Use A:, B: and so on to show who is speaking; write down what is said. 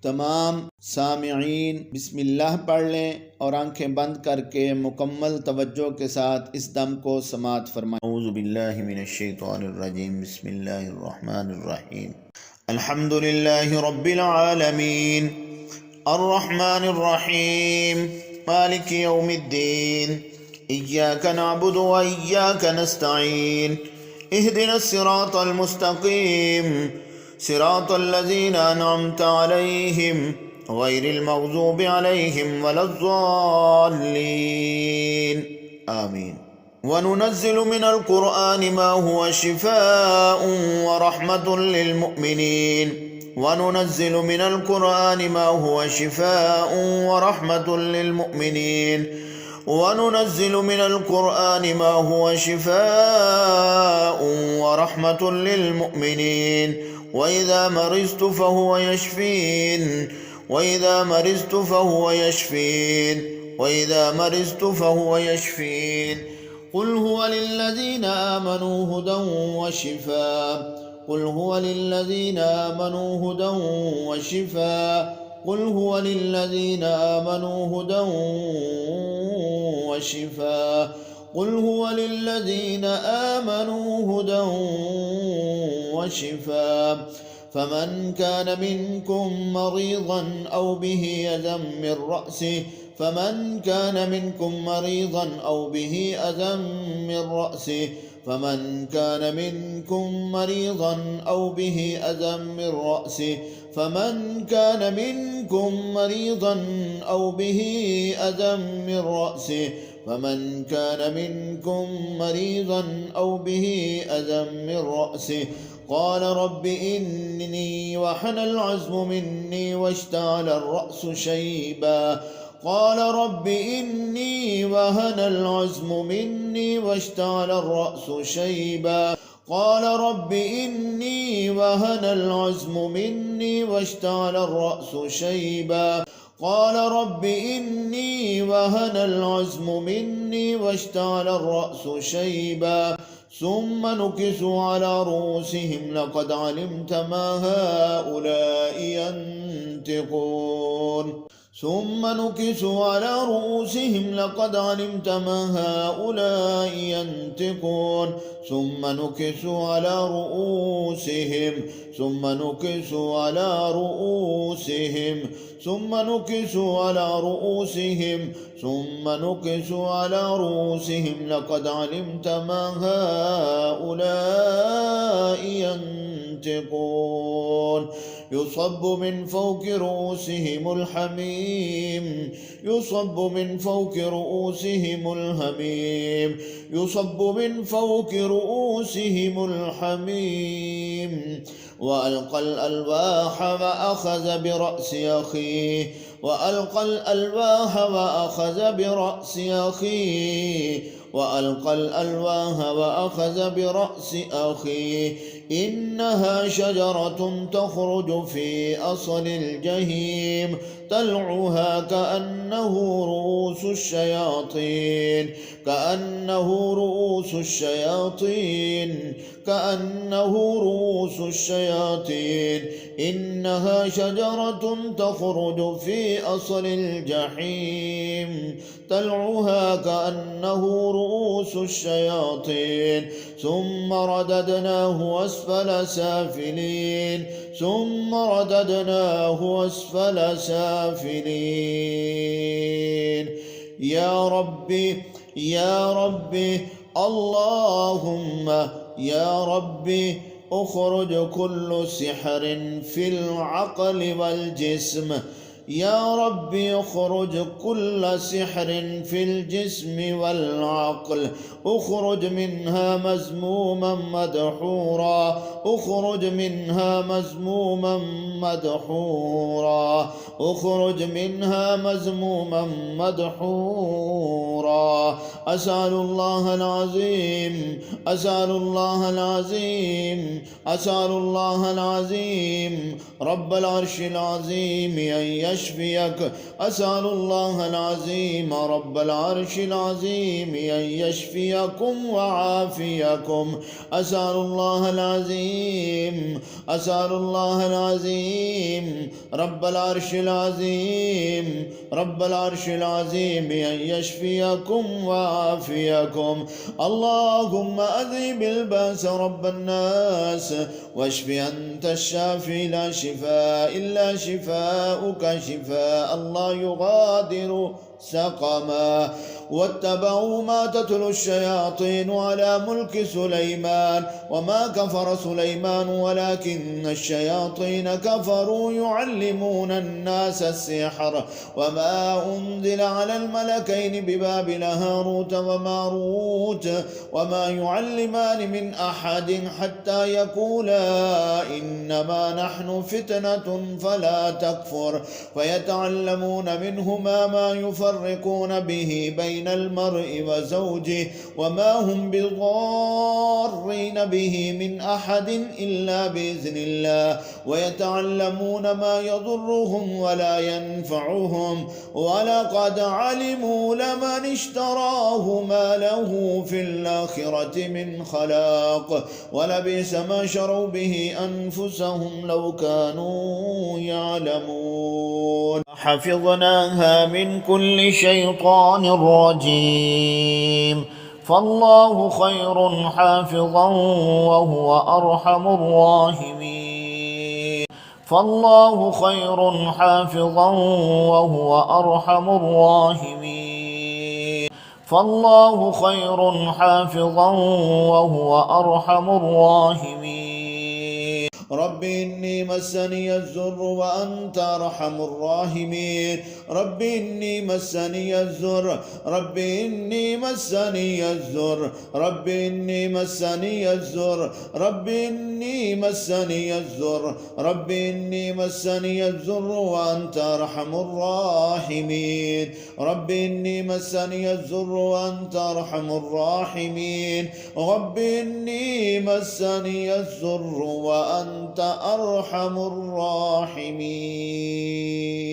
A: तमाम सामिईन बिस्मिल्लाह पढ़ लें और आंखें बंद करके मुकम्मल तवज्जो के साथ इस दम को समात फरमाएं। औज़ु बिल्लाहि मिनश शैतानिर रजीम। बिस्मिल्लाहिर रहमानिर रहीम। अल्हम्दुलिल्लाहि रब्बिल आलमीन अर्रहमानिर रहीम मालिकि यौमिद्दीन इय्याका नअबुदु व इय्याका नस्तईन इहदिनस सिरातल मुस्तकीम सिरातल लज़ीना अनअमत अलैहिम गैरिल मग़ज़ूबि अलैहिम वलज़्ज़ाल्लीन आमीन। वनुनज़्ज़िलु मिनल क़ुरआनि मा हुवा शिफ़ाअुन व रहमतुल लिल मुमिनीन वनुनज़्ज़िलु मिनल क़ुरआनि मा हुवा शिफ़ाअुन व रहमतुल लिल मुमिनीन वनुनज़्ज़िलु मिनल क़ुरआनि मा हुवा शिफ़ाअुन व रहमतुल लिल मुमिनीन वइज़ा मरिज़्तु फ़हुव यशफ़ीन वइज़ा मरिज़्तु फ़हुव यशफ़ीन वइज़ा मरिज़्तु फ़हुव यशफ़ीन क़ुल हुव लिल्लज़ीना आमनू हुदन व शिफ़ाअ क़ुल हुव लिल्लज़ीना आमनू हुदन व शिफ़ाअ क़ुल हुव लिल्लज़ीना आमनू हुदन व शिफ़ाअ क़ुल हुव लिल्लज़ीना आमनू हुदन व शिफ़ाअ फमन कान मिनकुम मरीज़न औ बिही अज़म मिन रअसिही फमन कान मिनकुम मरीज़न औ बिही अज़म मिन रअसिही फमन कान मिनकुम मरीज़न औ बिही अज़म मिन रअसिही फमन कान मिनकुम मरीज़न औ बिही अज़म मिन रअसिही फमन कान मिनकुम मरीज़न औ बिही अज़म मिन रअसिही क़ाल रब्बि इन्नी वहनल अज़्मु मिन्नी वश्तअल अर्रअसु शैबा क़ाल रब्बि इन्नी वहनल अज़्मु मिन्नी वश्तअल अर्रअसु शैबा क़ाल रब्बि इन्नी वहनल अज़्मु मिन्नी वश्तअल अर्रअसु शैबा क़ाल रब्बि इन्नी वहनल अज़्मु मिन्नी वश्तअल अर्रअसु शैबा सुम्म नुकिसु अला रूसिहिम लक़द अलिमत मा हाउलाइ यन्तिक़ून सुम्म नुकिसु अला रूसिहिम लक़द अलिमत मा हाउलाइ यन्तिक़ून सुम्म नुकिसु अला रूसिहिम सुम्म नुकिसु अला रूसिहिम सुम्म नुकिसु अला रूसिहिम सुम्म नुकिसु अला रूसिहिम लक़द अलिमत मा हाउलाइ यन्तिक़ून युसब्बु मिन फ़ौक़ि रूसिहिमुल हमीम युसब्बु मिन फ़ौक़ि रूसिहिमुल हमीम युसब्बु मिन फ़ौक़ि रूसिहिमुल हमीम वअल्क़ल अलवाह वअख़ज़ बिरअसि अख़ीह वअल्क़ल अलवाह वअख़ज़ बिरअसि अख़ीह वअल्क़ल अलवाह वअख़ज़ बिरअसि अख़ीह इन्नहा शजरतुन तख़रुजु फ़ी अस्लिल जहीम तल्उहा कअन्नहु रूसुश शयातीन कअन्नहु रूसुश शयातीन कअन्नहु रूसुश शयातीन इन्नहा शजरतुन तख़रुजु फ़ी अस्लिल जहीम तल्उहा कअन्नहु रूसुश शयातीन सुम्म रददनाहु अस्फल साफिलीन सुम्म रददनाहु अस्फल साफिलीन या रब्बी अल्लाहुम्मा या रब्बी उख़रुज कुल्लु सिहरिन फ़िल अक़्लि वल जिस्म या रब्बी उख़रुज कुल्ल सिहरिन फ़िल जिस्मि वल अक़्ल उख़रुज मिन्हा मज़मूमन मदहूरा उख़रुज मिन्हा मज़मूमन मदहूरा उख़रुज मिन्हा मज़मूमन मदहूरा असअलुल्लाहल अज़ीम असअलुल्लाहल अज़ीम असअलुल्लाहल अज़ीम रब्बल अर्शिल अज़ीम अन يشفيك. أسأل الله العظيم رب العرش العظيم أن يشفيكم وعافيكم. أسأل الله العظيم رب العرش العظيم أن يشفيكم وعافيكم. اللهم أذهب البأس رب الناس واشف أنت الشافي لا شفاء إلا شفاؤك شفاء لا يغادر سقما. واتبعوا ما تتلو الشياطين على ملك سليمان وما كفر سليمان ولكن الشياطين كفروا يعلمون الناس السحر وما أنزل على الملكين ببابل هاروت وماروت وما يعلمان من أحد حتى يقولا إنما نحن فتنة فلا تكفر فيتعلمون منهما ما يفرقون به بين المرء وزوجه وما هم بضارين به من أحد إلا بإذن الله ويتعلمون ما يضرهم ولا ينفعهم ولقد علموا لمن اشتراه ما له في الآخرة من خلاق ولبئس ما شروا به أنفسهم لو كانوا يعلمون. حفظناها من كل شيطان رجيم فالله خير حافظا وهو أرحم الراحمين. فالله خير حافظا وهو أرحم الراحمين. فالله خير حافظا وهو أرحم الراحمين. رب إني مسني الضر وأنت أرحم الراحمين. رب إني مسني الضر رب إني مسني الضر رب إني مسني الضر رب إني مسني الضر رب إني مسني الضر وأنت أرحم الراحمين. رب إني مسني الضر وأنت أرحم الراحمين. رب إني مسني الضر وأنت أرحم الراحمين.